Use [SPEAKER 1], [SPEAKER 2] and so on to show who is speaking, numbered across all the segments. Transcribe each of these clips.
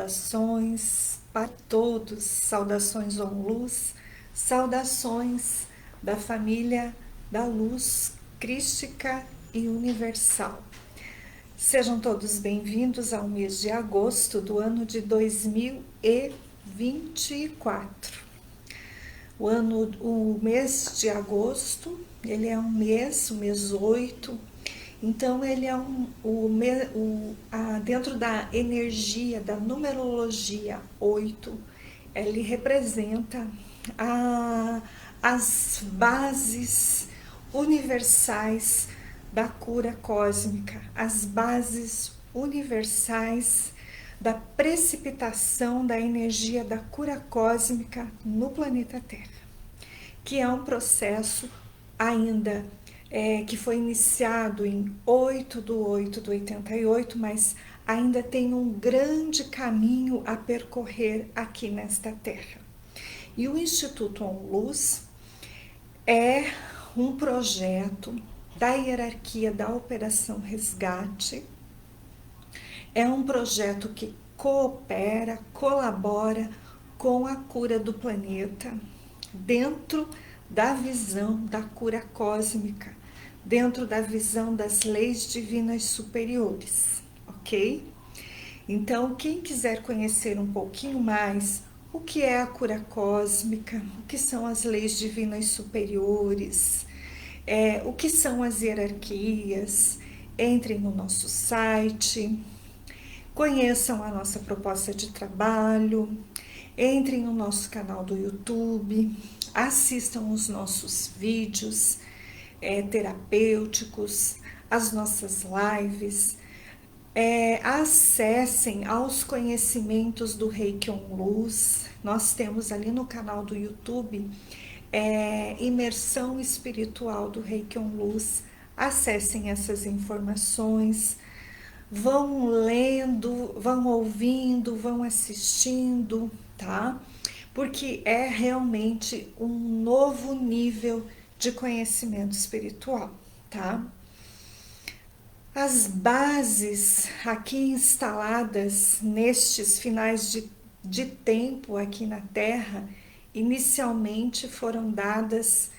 [SPEAKER 1] Saudações para todos, saudações ONLuz, saudações da família da luz crística e universal. Sejam todos bem-vindos ao mês de agosto do ano de 2024. O mês de agosto, ele é o mês 8. Então, ele é dentro da energia, da numerologia 8, ele representa as bases universais da cura cósmica, as bases universais da precipitação da energia da cura cósmica no planeta Terra, que é um processo ainda que foi iniciado em 8/8/88, mas ainda tem um grande caminho a percorrer aqui nesta Terra. E o Instituto ONLuz é um projeto da hierarquia da Operação Resgate, é um projeto que coopera, colabora com a cura do planeta, dentro da visão da cura cósmica, dentro da visão das leis divinas superiores, ok? Então, quem quiser conhecer um pouquinho mais o que é a cura cósmica, o que são as leis divinas superiores, o que são as hierarquias, entrem no nosso site, conheçam a nossa proposta de trabalho, entrem no nosso canal do YouTube, assistam os nossos vídeos terapêuticos, as nossas lives, acessem aos conhecimentos do Reiki ONLuz. Nós temos ali no canal do YouTube imersão espiritual do Reiki ONLuz. Acessem essas informações, vão lendo, vão ouvindo, vão assistindo, tá? Porque é realmente um novo nível de conhecimento espiritual, tá? As bases aqui instaladas nestes finais de tempo aqui na Terra, inicialmente foram dadas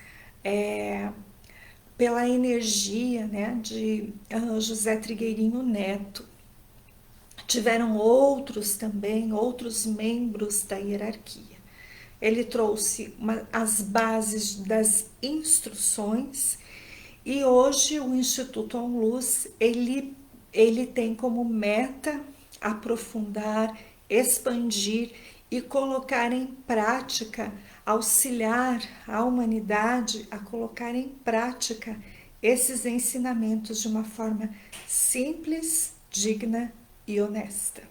[SPEAKER 1] pela energia, né, de José Trigueirinho Neto. Tiveram outros também, outros membros da hierarquia. Ele trouxe as bases das instruções e hoje o Instituto ONLuz, ele tem como meta aprofundar, expandir e colocar em prática, auxiliar a humanidade a colocar em prática esses ensinamentos de uma forma simples, digna e honesta,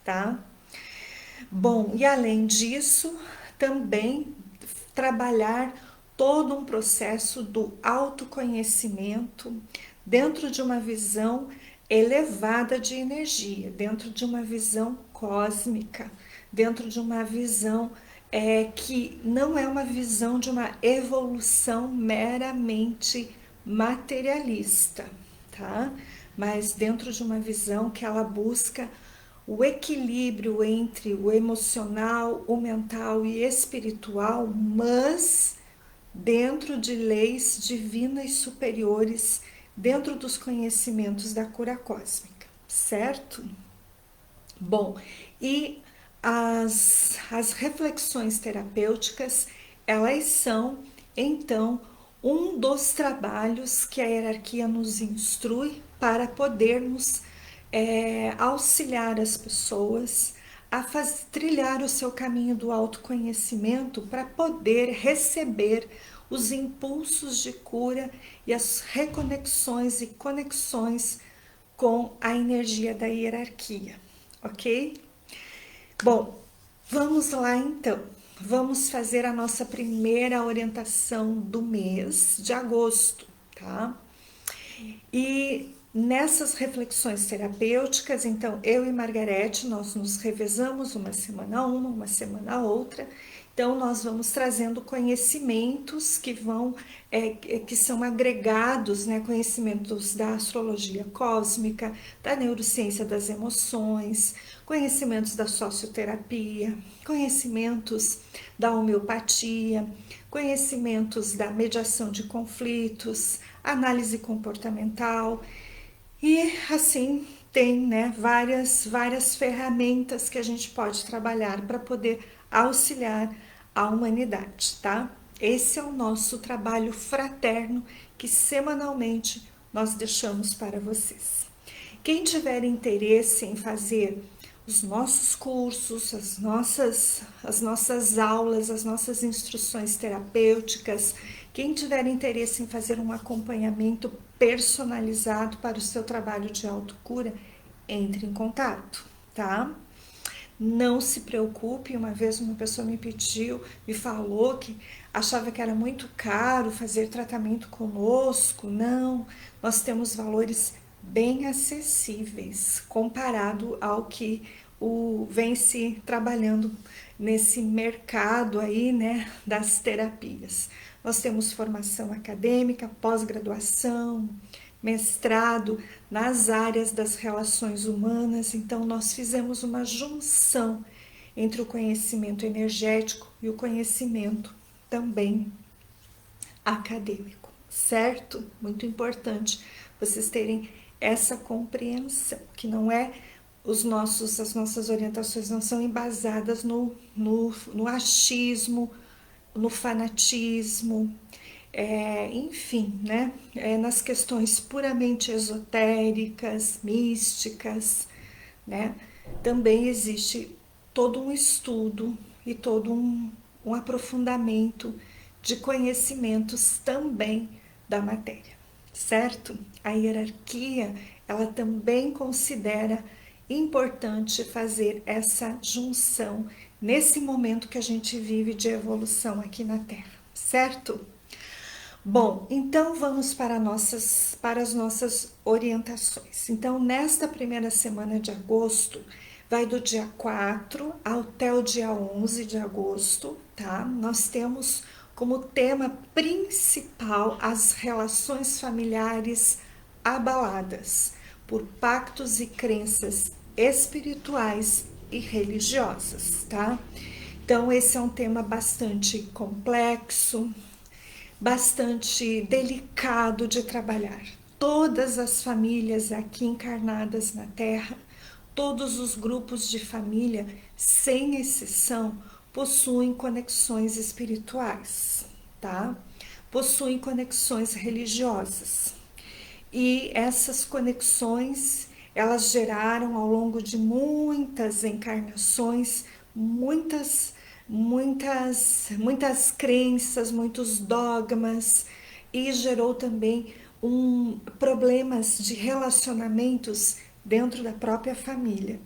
[SPEAKER 1] tá? Bom, e além disso, também trabalhar todo um processo do autoconhecimento dentro de uma visão elevada de energia, dentro de uma visão cósmica, dentro de uma visão que não é uma visão de uma evolução meramente materialista, tá? Mas dentro de uma visão que ela busca o equilíbrio entre o emocional, o mental e espiritual, mas dentro de leis divinas superiores, dentro dos conhecimentos da cura cósmica, certo? Bom, e as reflexões terapêuticas, elas são, então, um dos trabalhos que a hierarquia nos instrui para podermos auxiliar as pessoas a trilhar o seu caminho do autoconhecimento para poder receber os impulsos de cura e as reconexões e conexões com a energia da hierarquia, ok? Bom, vamos lá então. Vamos fazer a nossa primeira orientação do mês de agosto, tá? E nessas reflexões terapêuticas, então, eu e Margarete, nós nos revezamos uma semana outra. Então, nós vamos trazendo conhecimentos que são agregados, né? Conhecimentos da astrologia cósmica, da neurociência das emoções, conhecimentos da socioterapia, conhecimentos da homeopatia, conhecimentos da mediação de conflitos, análise comportamental e assim tem, né, várias ferramentas que a gente pode trabalhar para poder auxiliar a humanidade, tá? Esse é o nosso trabalho fraterno que semanalmente nós deixamos para vocês. Quem tiver interesse em fazer os nossos cursos, as nossas aulas, as nossas instruções terapêuticas, quem tiver interesse em fazer um acompanhamento personalizado para o seu trabalho de autocura, entre em contato, tá? Não se preocupe, uma vez uma pessoa me falou que achava que era muito caro fazer tratamento conosco. Não, nós temos valores bem acessíveis comparado ao que vem se trabalhando nesse mercado aí, né, das terapias. Nós temos formação acadêmica, pós-graduação, mestrado nas áreas das relações humanas, então nós fizemos uma junção entre o conhecimento energético e o conhecimento também acadêmico, certo? Muito importante vocês terem essa compreensão, que não é as nossas orientações não são embasadas no achismo, no fanatismo, enfim, né? Nas questões puramente esotéricas, místicas, né? Também existe todo um estudo e todo um aprofundamento de conhecimentos também da matéria, certo? A hierarquia, ela também considera importante fazer essa junção nesse momento que a gente vive de evolução aqui na Terra, certo? Bom, então vamos para as nossas orientações. Então, nesta primeira semana de agosto, vai do dia 4 até o dia 11 de agosto, tá? Nós temos como tema principal as relações familiares abaladas por pactos e crenças espirituais e religiosas, tá? Então, esse é um tema bastante complexo, bastante delicado de trabalhar. Todas as famílias aqui encarnadas na Terra, todos os grupos de família, sem exceção, possuem conexões espirituais, tá? Possuem conexões religiosas. E essas conexões, elas geraram ao longo de muitas encarnações, muitas crenças, muitos dogmas, e gerou também problemas de relacionamentos dentro da própria família,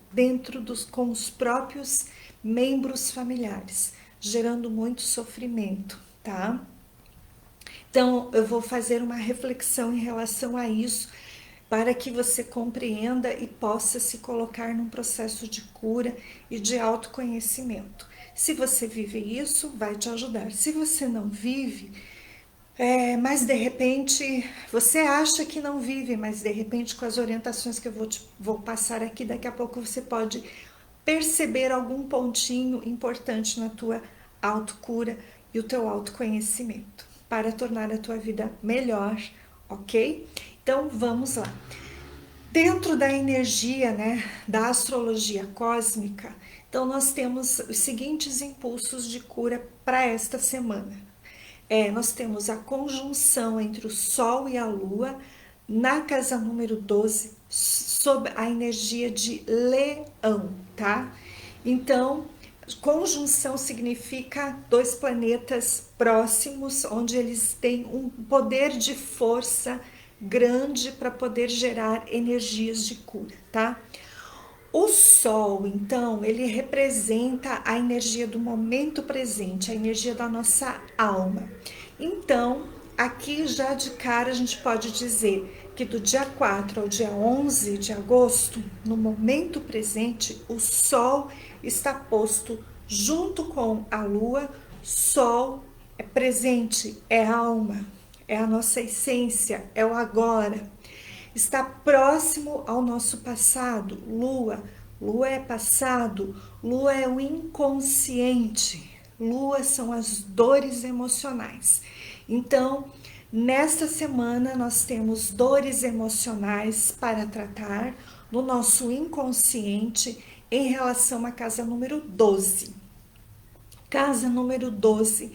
[SPEAKER 1] com os próprios membros familiares, gerando muito sofrimento, tá? Então, eu vou fazer uma reflexão em relação a isso, para que você compreenda e possa se colocar num processo de cura e de autoconhecimento. Se você vive isso, vai te ajudar. Se você não vive, mas de repente, você acha que não vive, mas de repente com as orientações que eu vou passar aqui, daqui a pouco você pode perceber algum pontinho importante na tua autocura e o teu autoconhecimento, para tornar a tua vida melhor, ok? Então, vamos lá. Dentro da energia, né, da astrologia cósmica, então nós temos os seguintes impulsos de cura para esta semana. Nós temos a conjunção entre o Sol e a Lua na casa número 12, sob a energia de Leão, tá? Então, conjunção significa dois planetas próximos, onde eles têm um poder de força grande para poder gerar energias de cura, tá? O Sol, então, ele representa a energia do momento presente, a energia da nossa alma. Então, aqui já de cara a gente pode dizer que do dia 4 ao dia 11 de agosto, no momento presente, o Sol está posto Junto com a lua, sol é presente, é alma, é a nossa essência, é o agora. Está próximo ao nosso passado, lua. Lua é passado, lua é o inconsciente, lua são as dores emocionais. Então, nesta semana nós temos dores emocionais para tratar no nosso inconsciente em relação à casa número 12. Casa número 12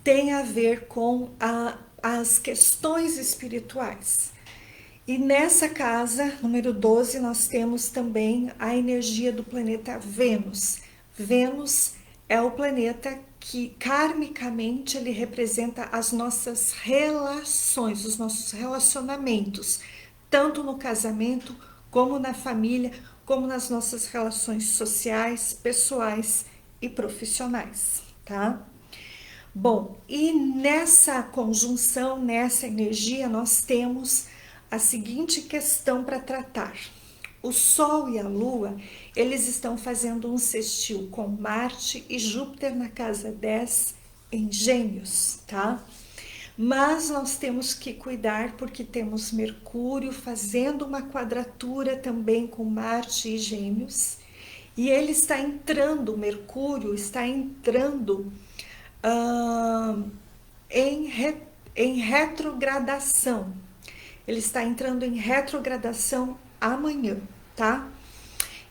[SPEAKER 1] tem a ver com as questões espirituais. E nessa casa, número 12, nós temos também a energia do planeta Vênus. Vênus é o planeta que karmicamente ele representa as nossas relações, os nossos relacionamentos, tanto no casamento, como na família, como nas nossas relações sociais, pessoais e profissionais, tá? Bom, e nessa conjunção, nessa energia, nós temos a seguinte questão para tratar. O Sol e a Lua, eles estão fazendo um sextil com Marte e Júpiter na casa 10 em Gêmeos, tá? Mas nós temos que cuidar porque temos Mercúrio fazendo uma quadratura também com Marte e Gêmeos. E ele está entrando, Mercúrio está entrando em, em retrogradação. Ele está entrando em retrogradação amanhã, tá?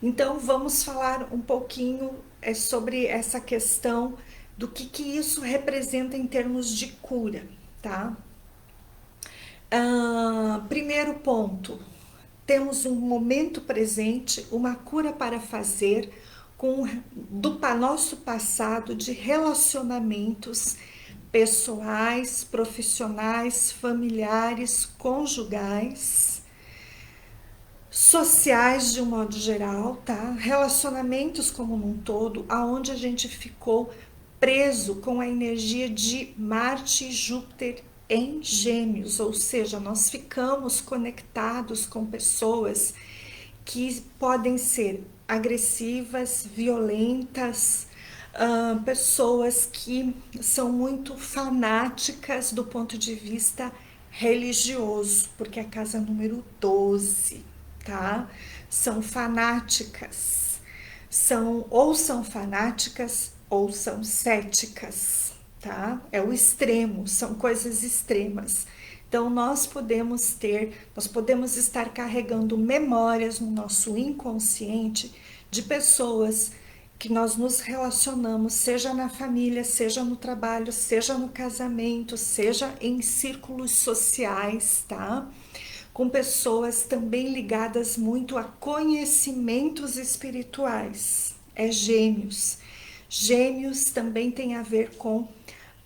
[SPEAKER 1] Então vamos falar um pouquinho sobre essa questão do que isso representa em termos de cura, tá? Primeiro ponto, temos um momento presente, uma cura para fazer do nosso passado de relacionamentos pessoais, profissionais, familiares, conjugais, sociais de um modo geral, tá? Relacionamentos como um todo, aonde a gente ficou preso com a energia de Marte e Júpiter em Gêmeos, ou seja, nós ficamos conectados com pessoas que podem ser agressivas, violentas, pessoas que são muito fanáticas do ponto de vista religioso, porque é a casa número 12, tá? São fanáticas, são fanáticas ou são céticas, tá? É o extremo, são coisas extremas. Então nós podemos estar carregando memórias no nosso inconsciente de pessoas que nós nos relacionamos, seja na família, seja no trabalho, seja no casamento, seja em círculos sociais, tá? Com pessoas também ligadas muito a conhecimentos espirituais. É Gêmeos. Gêmeos também tem a ver com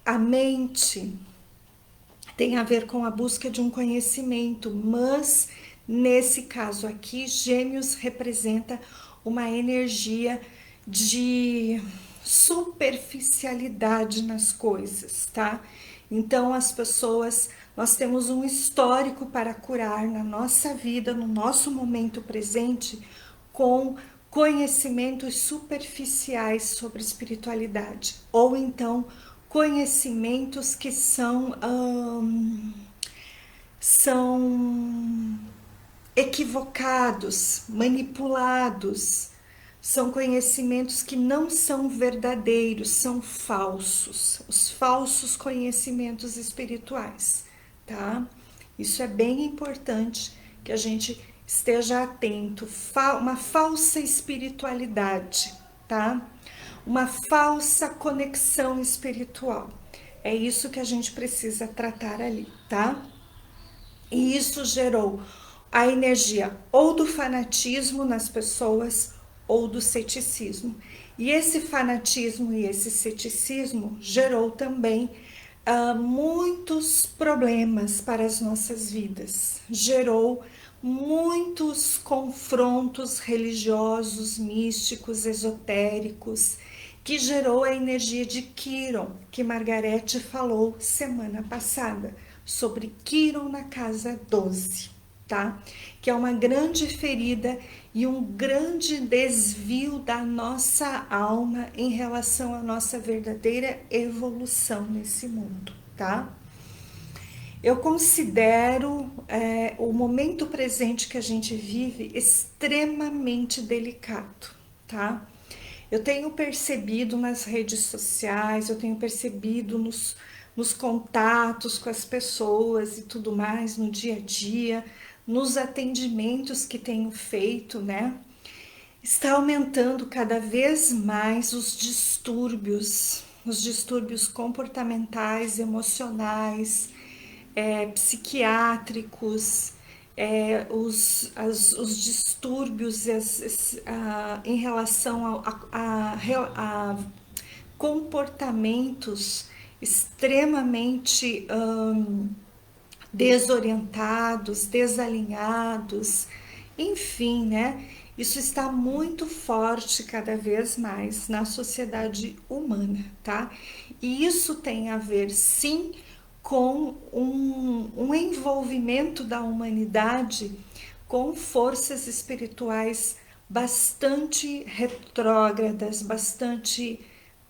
[SPEAKER 1] a mente, tem a ver com a busca de um conhecimento, mas nesse caso aqui, Gêmeos representa uma energia de superficialidade nas coisas, tá? Então as pessoas, nós temos um histórico para curar na nossa vida, no nosso momento presente, com conhecimentos superficiais sobre espiritualidade, ou então conhecimentos que são equivocados, manipulados, são conhecimentos que não são verdadeiros, são falsos, os falsos conhecimentos espirituais, tá? Isso é bem importante que a gente esteja atento, uma falsa espiritualidade, tá? Uma falsa conexão espiritual. É isso que a gente precisa tratar ali, tá? E isso gerou a energia ou do fanatismo nas pessoas ou do ceticismo. E esse fanatismo e esse ceticismo gerou também muitos problemas para as nossas vidas. Gerou muitos confrontos religiosos, místicos, esotéricos, que gerou a energia de Quiron, que Margarete falou semana passada, sobre Quiron na casa 12, tá? Que é uma grande ferida e um grande desvio da nossa alma em relação à nossa verdadeira evolução nesse mundo, tá? Eu considero o momento presente que a gente vive extremamente delicado, tá? Eu tenho percebido nas redes sociais, eu tenho percebido nos contatos com as pessoas e tudo mais, no dia a dia, nos atendimentos que tenho feito, né? Está aumentando cada vez mais os distúrbios comportamentais, emocionais, psiquiátricos, os distúrbios em relação a comportamentos extremamente desorientados, desalinhados, enfim, né? Isso está muito forte cada vez mais na sociedade humana, tá? E isso tem a ver, sim, com um envolvimento da humanidade com forças espirituais bastante retrógradas, bastante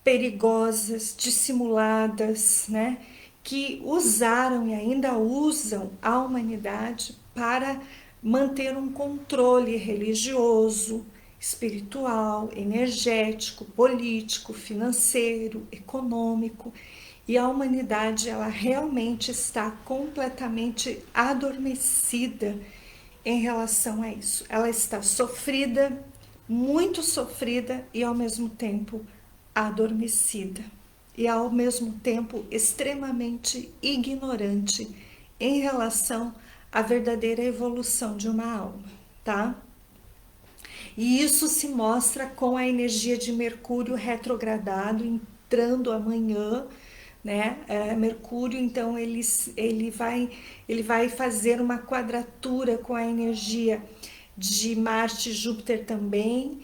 [SPEAKER 1] perigosas, dissimuladas, né? Que usaram e ainda usam a humanidade para manter um controle religioso, espiritual, energético, político, financeiro, econômico. E a humanidade, ela realmente está completamente adormecida em relação a isso. Ela está sofrida, muito sofrida e ao mesmo tempo adormecida. E ao mesmo tempo extremamente ignorante em relação à verdadeira evolução de uma alma, tá? E isso se mostra com a energia de Mercúrio retrogradado entrando amanhã, né? Mercúrio, então ele vai fazer uma quadratura com a energia de Marte e Júpiter também,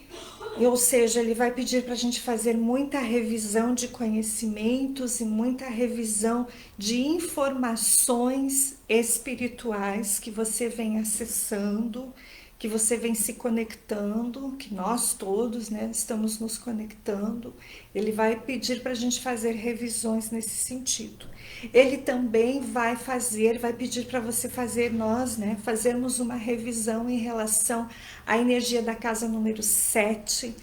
[SPEAKER 1] ou seja, ele vai pedir para a gente fazer muita revisão de conhecimentos e muita revisão de informações espirituais que você vem acessando, que você vem se conectando, que nós todos, né, estamos nos conectando. Ele vai pedir para a gente fazer revisões nesse sentido. Ele também vai pedir para você fazer, nós, né, fazermos uma revisão em relação à energia da casa número 7,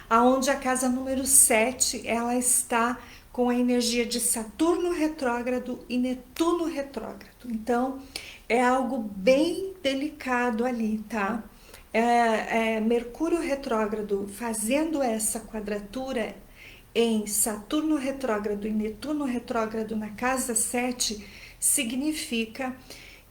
[SPEAKER 1] aonde a casa número 7, ela está com a energia de Saturno retrógrado e Netuno retrógrado. Então, é algo bem delicado ali, tá? Mercúrio retrógrado fazendo essa quadratura em Saturno retrógrado e Netuno retrógrado na casa 7 significa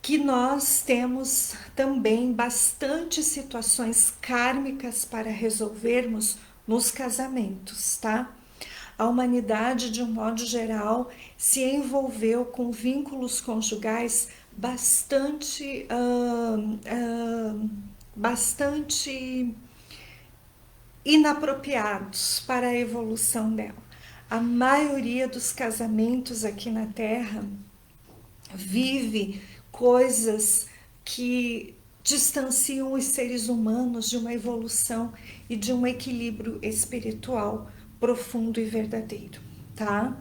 [SPEAKER 1] que nós temos também bastante situações kármicas para resolvermos nos casamentos, tá? A humanidade, de um modo geral, se envolveu com vínculos conjugais bastante inapropriados para a evolução dela. A maioria dos casamentos aqui na Terra vive coisas que distanciam os seres humanos de uma evolução e de um equilíbrio espiritual profundo e verdadeiro, tá?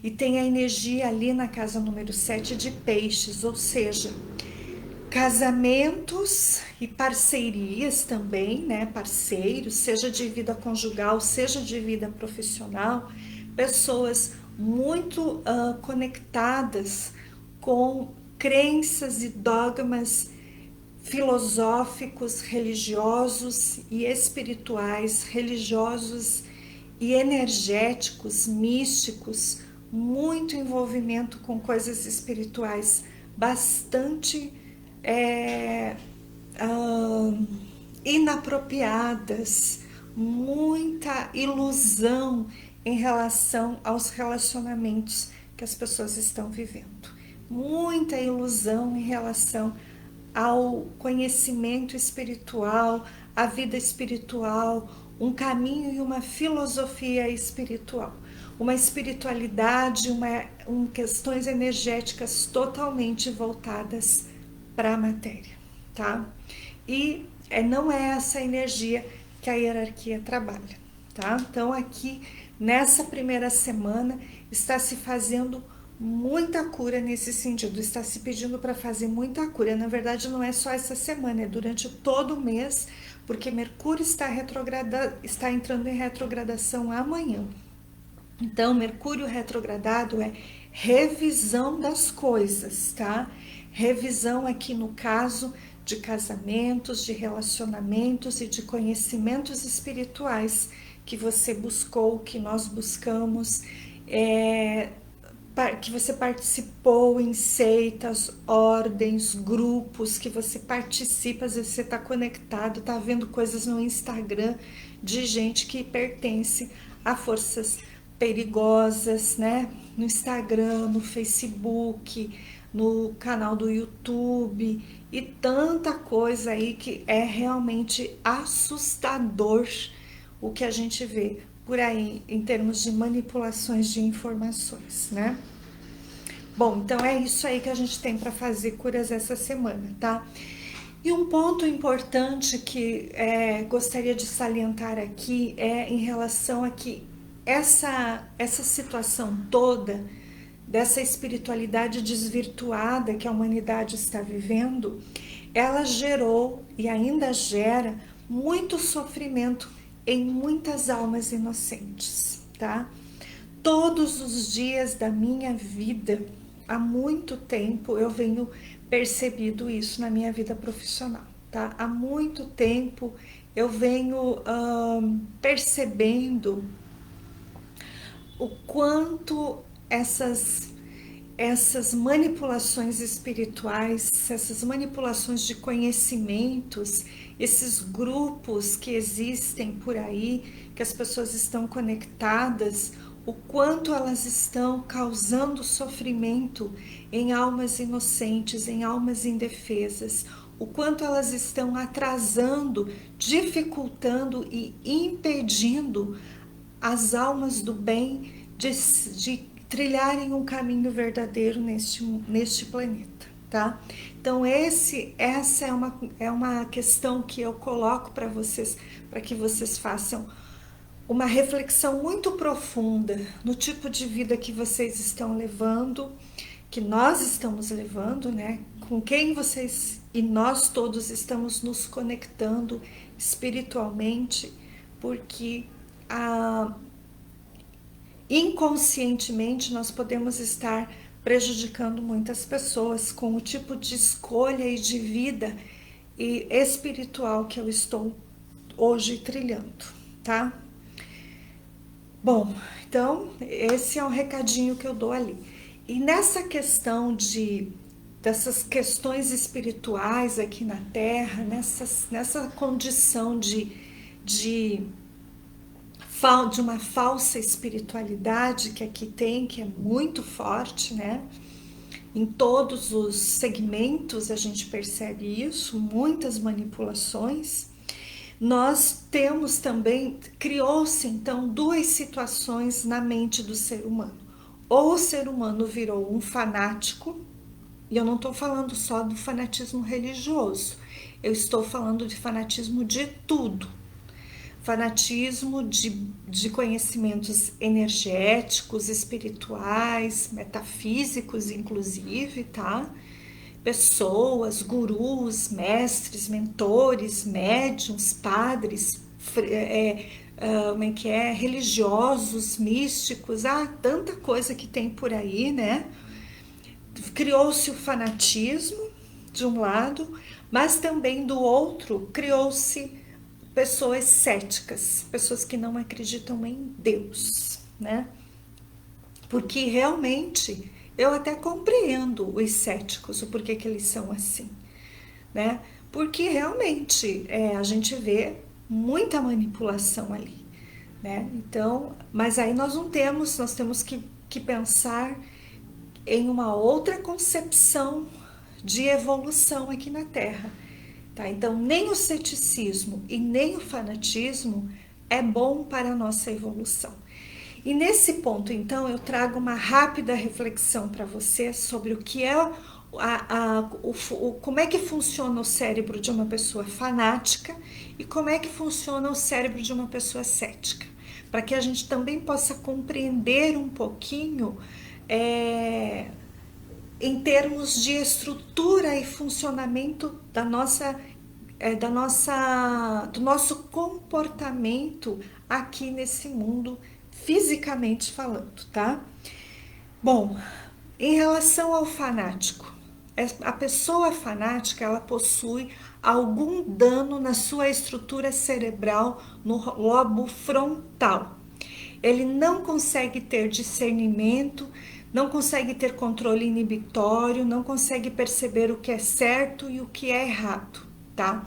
[SPEAKER 1] E tem a energia ali na casa número 7 de peixes, ou seja, casamentos e parcerias também, né? Parceiros, seja de vida conjugal, seja de vida profissional, pessoas muito conectadas com crenças e dogmas filosóficos, religiosos e espirituais, religiosos e energéticos, místicos, muito envolvimento com coisas espirituais bastante inapropriadas, muita ilusão em relação aos relacionamentos que as pessoas estão vivendo, muita ilusão em relação ao conhecimento espiritual, à vida espiritual, um caminho e uma filosofia espiritual, uma espiritualidade, questões energéticas totalmente voltadas para a matéria, tá? E não é essa energia que a hierarquia trabalha, tá? Então aqui nessa primeira semana está se fazendo muita cura nesse sentido, está se pedindo para fazer muita cura. Na verdade não é só essa semana, é durante todo o mês, porque Mercúrio está entrando em retrogradação amanhã. Então, Mercúrio retrogradado é revisão das coisas, tá? Revisão aqui no caso de casamentos, de relacionamentos e de conhecimentos espirituais que você buscou, que nós buscamos, que você participou em seitas, ordens, grupos, que você participa, às vezes você está conectado, está vendo coisas no Instagram de gente que pertence a forças perigosas, né? No Instagram, no Facebook, no canal do YouTube e tanta coisa aí que é realmente assustador o que a gente vê por aí em termos de manipulações de informações, né? Bom, então é isso aí que a gente tem para fazer curas essa semana, tá? E um ponto importante que gostaria de salientar aqui é em relação a que essa situação toda dessa espiritualidade desvirtuada que a humanidade está vivendo, ela gerou e ainda gera muito sofrimento em muitas almas inocentes, tá? Todos os dias da minha vida, há muito tempo eu venho percebido isso na minha vida profissional, tá? Há muito tempo eu venho percebendo o quanto essas manipulações espirituais, essas manipulações de conhecimentos, esses grupos que existem por aí, que as pessoas estão conectadas, o quanto elas estão causando sofrimento em almas inocentes, em almas indefesas, o quanto elas estão atrasando, dificultando e impedindo as almas do bem de trilharem um caminho verdadeiro neste planeta, tá? Então essa é uma questão que eu coloco para vocês, para que vocês façam uma reflexão muito profunda no tipo de vida que vocês estão levando, que nós estamos levando, né? Com quem vocês e nós todos estamos nos conectando espiritualmente, porque inconscientemente nós podemos estar prejudicando muitas pessoas com o tipo de escolha e de vida e espiritual que eu estou hoje trilhando, tá? Bom, então esse é um recadinho que eu dou ali. E nessa questão dessas questões espirituais aqui na Terra, nessa condição de uma falsa espiritualidade que aqui tem, que é muito forte, né? Em todos os segmentos a gente percebe isso, muitas manipulações. Nós temos também, criou-se então duas situações na mente do ser humano. Ou o ser humano virou um fanático, e eu não estou falando só do fanatismo religioso, eu estou falando de fanatismo de tudo. Fanatismo de conhecimentos energéticos, espirituais, metafísicos inclusive, tá? Pessoas, gurus, mestres, mentores, médiuns, padres, religiosos, místicos, tanta coisa que tem por aí, né? Criou-se o fanatismo de um lado, mas também do outro criou-se pessoas céticas, pessoas que não acreditam em Deus, né? Porque realmente eu até compreendo os céticos, o porquê que eles são assim, né? Porque realmente a gente vê muita manipulação ali, né? Então, mas aí nós temos que pensar em uma outra concepção de evolução aqui na Terra, tá? Então, nem o ceticismo e nem o fanatismo é bom para a nossa evolução. E nesse ponto, então, eu trago uma rápida reflexão para você sobre o que é como é que funciona o cérebro de uma pessoa fanática e como é que funciona o cérebro de uma pessoa cética, para que a gente também possa compreender um pouquinho em termos de estrutura e funcionamento do nosso comportamento aqui nesse mundo, fisicamente falando, tá? Bom, em relação ao fanático, a pessoa fanática, ela possui algum dano na sua estrutura cerebral no lobo frontal. Ele não consegue ter discernimento, não consegue ter controle inibitório, não consegue perceber o que é certo e o que é errado, tá?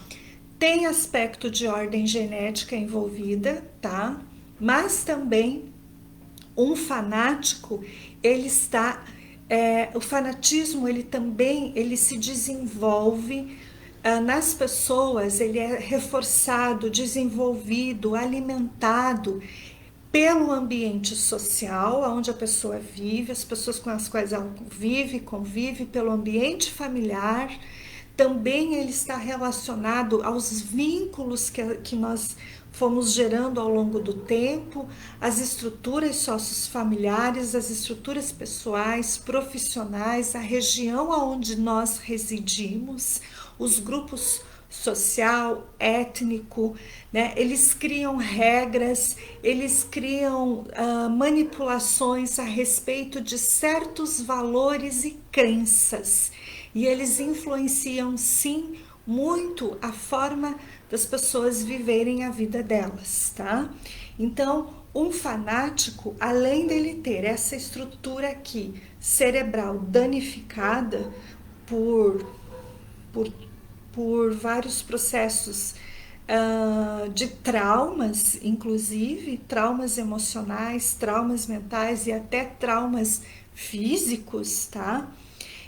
[SPEAKER 1] Tem aspecto de ordem genética envolvida, tá? Mas também um fanático, ele está, o fanatismo, ele se desenvolve nas pessoas, ele é reforçado, desenvolvido, alimentado pelo ambiente social, onde a pessoa vive, as pessoas com as quais ela vive, convive, pelo ambiente familiar. Também ele está relacionado aos vínculos que nós fomos gerando ao longo do tempo, as estruturas sociofamiliares, as estruturas pessoais, profissionais, a região onde nós residimos, os grupos social, étnico, né? Eles criam regras, eles criam manipulações a respeito de certos valores e crenças, e eles influenciam sim muito a forma das pessoas viverem a vida delas, tá? Então, um fanático, além dele ter essa estrutura aqui cerebral danificada por por, por vários processos de traumas, inclusive traumas emocionais, traumas mentais e até traumas físicos, tá?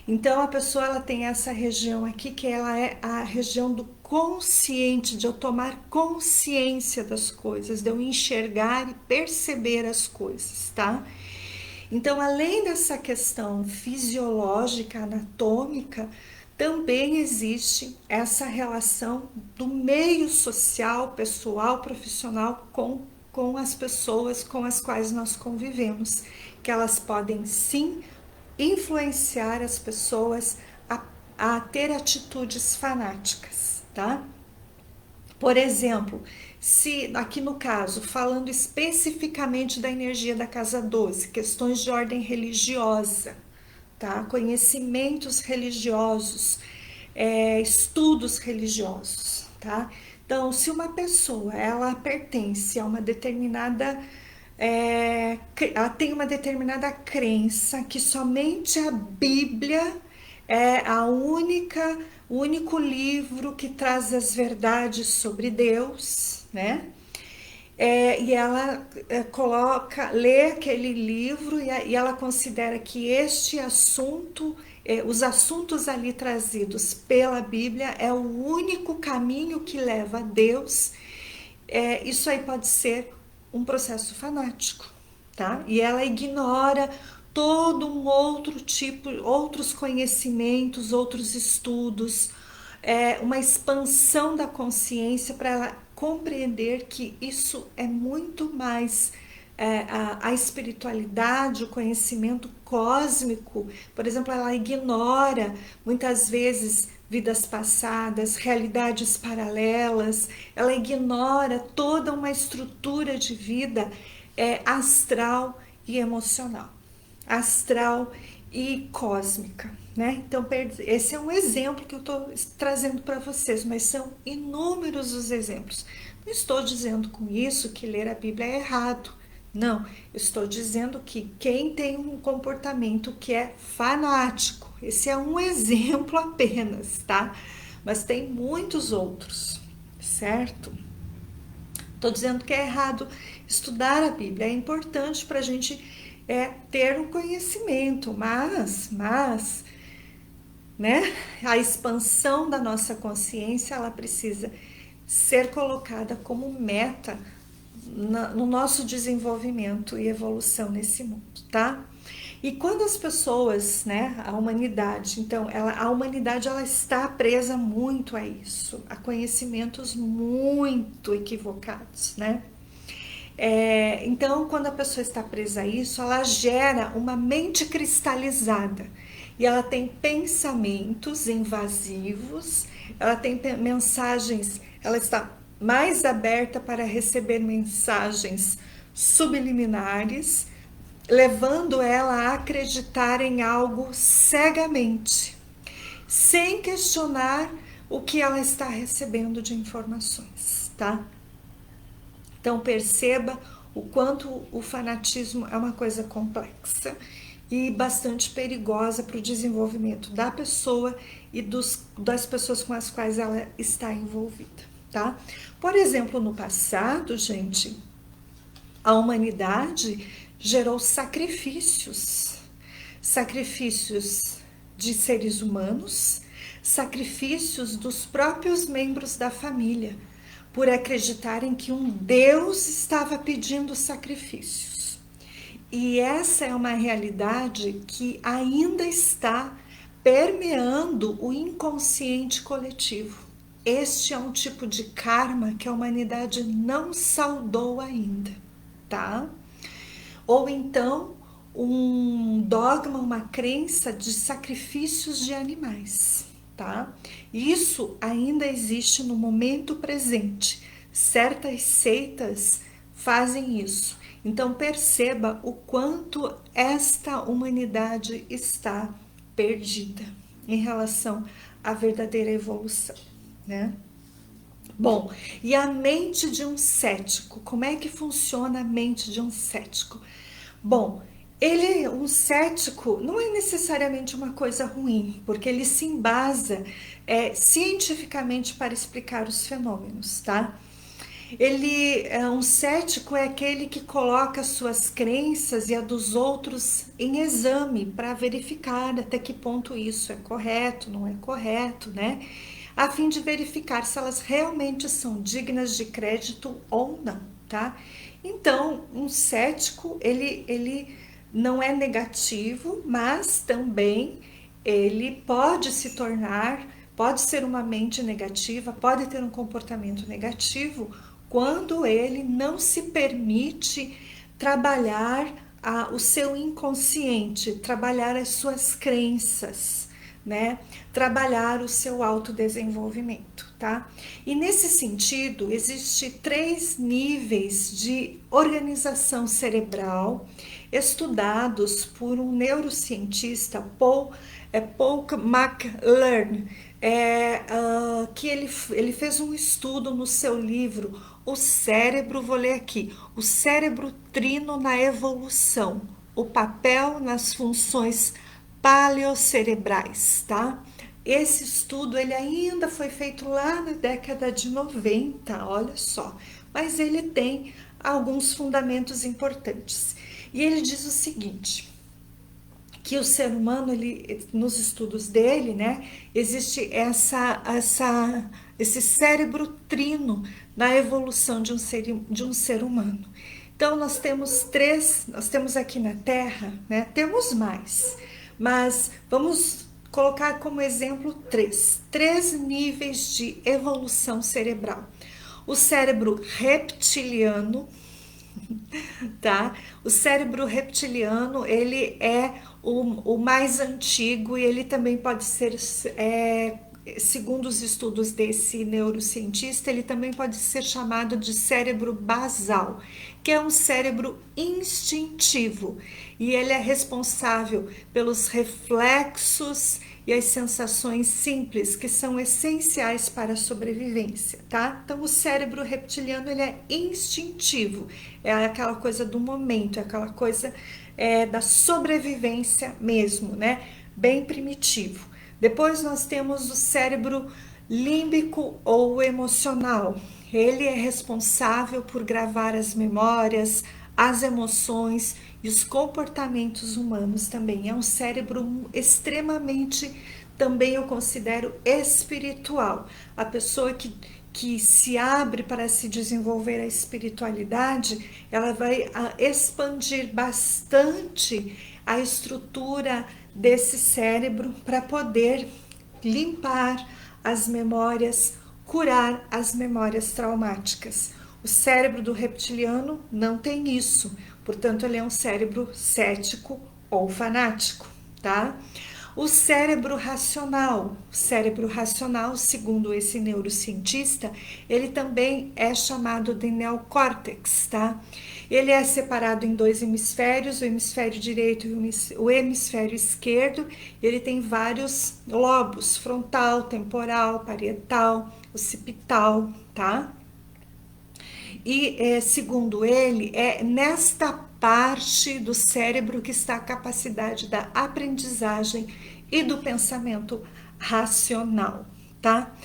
[SPEAKER 1] Então a pessoa ela tem essa região aqui que ela é a região do consciente, de eu tomar consciência das coisas, de eu enxergar e perceber as coisas, tá? Então, além dessa questão fisiológica, anatômica, também existe essa relação do meio social, pessoal, profissional com as pessoas com as quais nós convivemos, que elas podem sim influenciar as pessoas a ter atitudes fanáticas, tá? Por exemplo, se aqui no caso, falando especificamente da energia da casa 12, questões de ordem religiosa, tá? Conhecimentos religiosos, estudos religiosos, tá? Então, se uma pessoa ela pertence a uma determinada ela tem uma determinada crença que somente a Bíblia é o único livro que traz as verdades sobre Deus, né? E ela lê aquele livro e ela considera que este assunto, os assuntos ali trazidos pela Bíblia é o único caminho que leva a Deus. Isso aí pode ser um processo fanático, tá? E ela ignora todo um outro tipo, outros conhecimentos, outros estudos, uma expansão da consciência para ela compreender que isso é muito mais a espiritualidade, o conhecimento cósmico. Por exemplo, ela ignora muitas vezes vidas passadas, realidades paralelas, ela ignora toda uma estrutura de vida astral e emocional, astral e cósmica, né? Então, esse é um exemplo que eu estou trazendo para vocês, mas são inúmeros os exemplos. Não estou dizendo com isso que ler a Bíblia é errado. Não, eu estou dizendo que quem tem um comportamento que é fanático, esse é um exemplo apenas, tá? Mas tem muitos outros, certo? Estou dizendo que é errado estudar a Bíblia, é importante para a gente ter um conhecimento, mas, né, a expansão da nossa consciência, ela precisa ser colocada como meta no nosso desenvolvimento e evolução nesse mundo, tá? E quando as pessoas, né, a humanidade, então, a humanidade ela está presa muito a isso, a conhecimentos muito equivocados, né? Então, quando a pessoa está presa a isso, ela gera uma mente cristalizada e ela tem pensamentos invasivos, ela tem mensagens, ela está mais aberta para receber mensagens subliminares, levando ela a acreditar em algo cegamente, sem questionar o que ela está recebendo de informações, tá? Então perceba o quanto o fanatismo é uma coisa complexa e bastante perigosa para o desenvolvimento da pessoa e das pessoas com as quais ela está envolvida, tá? Por exemplo, no passado, gente, a humanidade gerou sacrifícios de seres humanos, sacrifícios dos próprios membros da família, por acreditarem que um Deus estava pedindo sacrifícios. E essa é uma realidade que ainda está permeando o inconsciente coletivo. Este é um tipo de karma que a humanidade não saudou ainda, tá? Ou então um dogma, uma crença de sacrifícios de animais, tá? Isso ainda existe no momento presente. Certas seitas fazem isso. Então perceba o quanto esta humanidade está perdida em relação à verdadeira evolução, né? Bom, e a mente de um cético? Como é que funciona a mente de um cético? Bom, um cético não é necessariamente uma coisa ruim, porque ele se embasa cientificamente para explicar os fenômenos, tá? Um cético é aquele que coloca suas crenças e a dos outros em exame para verificar até que ponto isso é correto, não é correto, né? A fim de verificar se elas realmente são dignas de crédito ou não, tá? Então, um cético, ele não é negativo, mas também ele pode se tornar, pode ser uma mente negativa, pode ter um comportamento negativo quando ele não se permite trabalhar o seu inconsciente, trabalhar as suas crenças, né? Trabalhar o seu autodesenvolvimento, tá? E nesse sentido, existe 3 níveis de organização cerebral estudados por um neurocientista, Paul McLaren, que ele fez um estudo no seu livro O Cérebro, vou ler aqui, O Cérebro Trino na Evolução, o papel nas funções paleocerebrais, tá? Esse estudo ele ainda foi feito lá na década de 90, olha só, mas ele tem alguns fundamentos importantes. E ele diz o seguinte, que o ser humano, nos estudos dele, né, existe esse cérebro trino na evolução de um ser humano. Então nós temos aqui na Terra, né, temos mais, mas vamos colocar como exemplo três níveis de evolução cerebral. O cérebro reptiliano, tá? O cérebro reptiliano, ele é o mais antigo e ele também pode ser, segundo os estudos desse neurocientista, ele também pode ser chamado de cérebro basal, que é um cérebro instintivo e ele é responsável pelos reflexos e as sensações simples que são essenciais para a sobrevivência, tá? Então o cérebro reptiliano ele é instintivo, é aquela coisa do momento, é aquela coisa da sobrevivência mesmo, né? Bem primitivo. Depois nós temos o cérebro límbico ou emocional. Ele é responsável por gravar as memórias, as emoções e os comportamentos humanos também. É um cérebro extremamente, também eu considero, espiritual. A pessoa que se abre para se desenvolver a espiritualidade, ela vai expandir bastante a estrutura desse cérebro para poder limpar as memórias, curar as memórias traumáticas. O cérebro do reptiliano não tem isso, portanto, ele é um cérebro cético ou fanático, tá? O cérebro racional, segundo esse neurocientista, ele também é chamado de neocórtex, tá? Ele é separado em dois hemisférios, o hemisfério direito e o hemisfério esquerdo. Ele tem vários lobos, frontal, temporal, parietal, occipital, tá? E segundo ele, é nesta parte do cérebro que está a capacidade da aprendizagem e do pensamento racional, tá?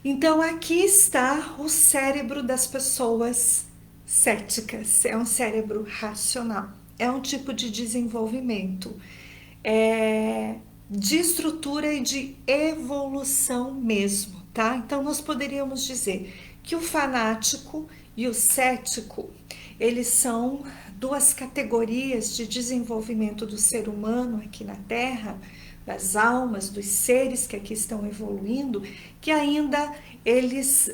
[SPEAKER 1] Então aqui está o cérebro das pessoas céticas, é um cérebro racional, é um tipo de desenvolvimento de estrutura e de evolução mesmo, tá? Então nós poderíamos dizer que o fanático e o cético, eles são duas categorias de desenvolvimento do ser humano aqui na Terra, das almas, dos seres que aqui estão evoluindo, que ainda eles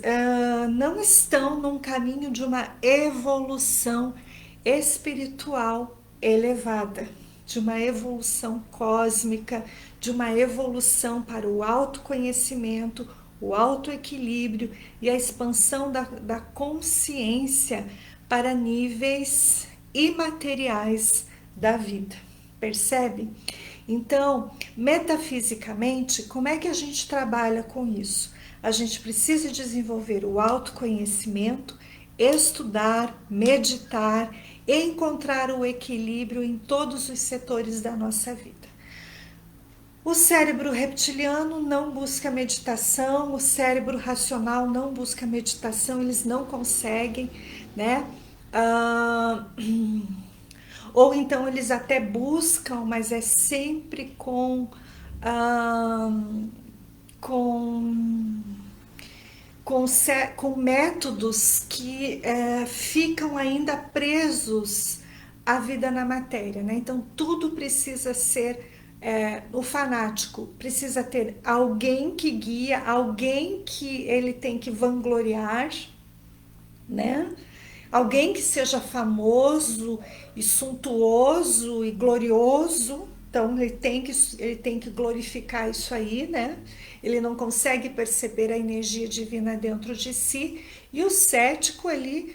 [SPEAKER 1] não estão num caminho de uma evolução espiritual elevada, de uma evolução cósmica, de uma evolução para o autoconhecimento, o autoequilíbrio e a expansão da consciência para níveis imateriais da vida. Percebe? Então, metafisicamente, como é que a gente trabalha com isso? A gente precisa desenvolver o autoconhecimento, estudar, meditar, encontrar o equilíbrio em todos os setores da nossa vida. O cérebro reptiliano não busca meditação, o cérebro racional não busca meditação, eles não conseguem, né? Ou então eles até buscam, mas é sempre com métodos que ficam ainda presos à vida na matéria, né? Então tudo precisa ser o fanático precisa ter alguém que guia, alguém que ele tem que vangloriar, né? Alguém que seja famoso e suntuoso e glorioso. Então ele tem que glorificar isso aí, né? Ele não consegue perceber a energia divina dentro de si. E o cético, ele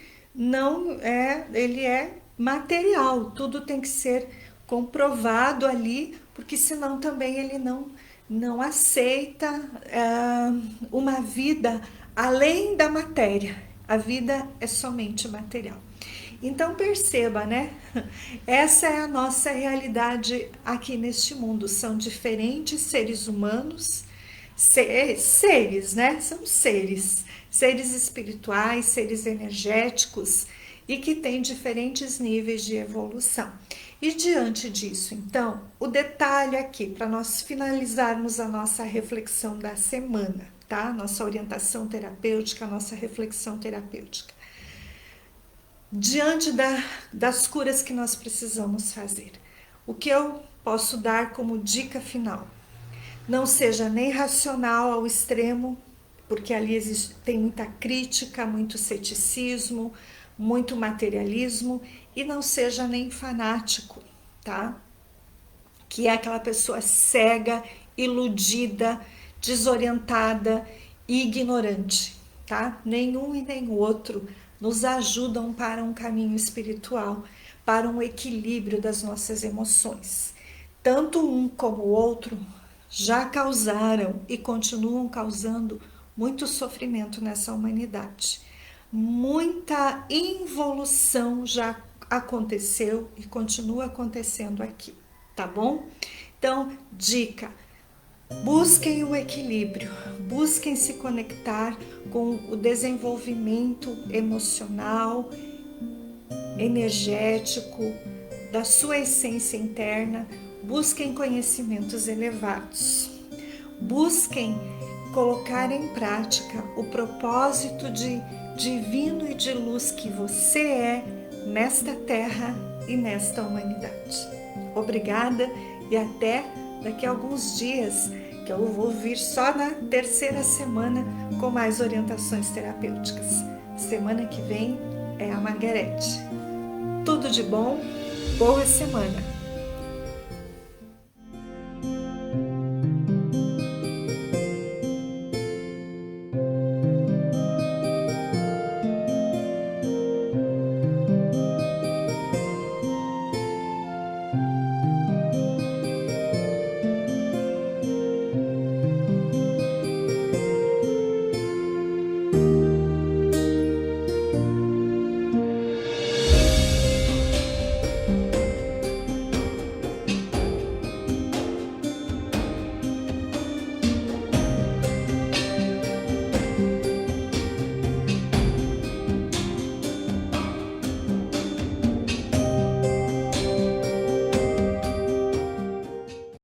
[SPEAKER 1] é material, tudo tem que ser comprovado ali, porque senão também ele não aceita uma vida além da matéria. A vida é somente material. Então perceba, né? Essa é a nossa realidade aqui neste mundo. São diferentes seres humanos, seres, né? São seres espirituais, seres energéticos e que têm diferentes níveis de evolução. E diante disso, então, o detalhe aqui para nós finalizarmos a nossa reflexão da semana, tá? Nossa orientação terapêutica, nossa reflexão terapêutica. Diante das curas que nós precisamos fazer, o que eu posso dar como dica final? Não seja nem racional ao extremo, porque ali tem muita crítica, muito ceticismo, muito materialismo, e não seja nem fanático, tá? Que é aquela pessoa cega, iludida, desorientada e ignorante, tá? Nenhum e nem outro nos ajudam para um caminho espiritual, para um equilíbrio das nossas emoções. Tanto um como o outro já causaram e continuam causando muito sofrimento nessa humanidade. Muita involução já aconteceu e continua acontecendo aqui, tá bom? Então, dica: busquem o equilíbrio, busquem se conectar com o desenvolvimento emocional, energético, da sua essência interna, busquem conhecimentos elevados, busquem colocar em prática o propósito de divino e de luz que você é nesta terra e nesta humanidade. Obrigada e até daqui a alguns dias, que eu vou vir só na terceira semana com mais orientações terapêuticas. Semana que vem é a Margarete. Tudo de bom, boa semana!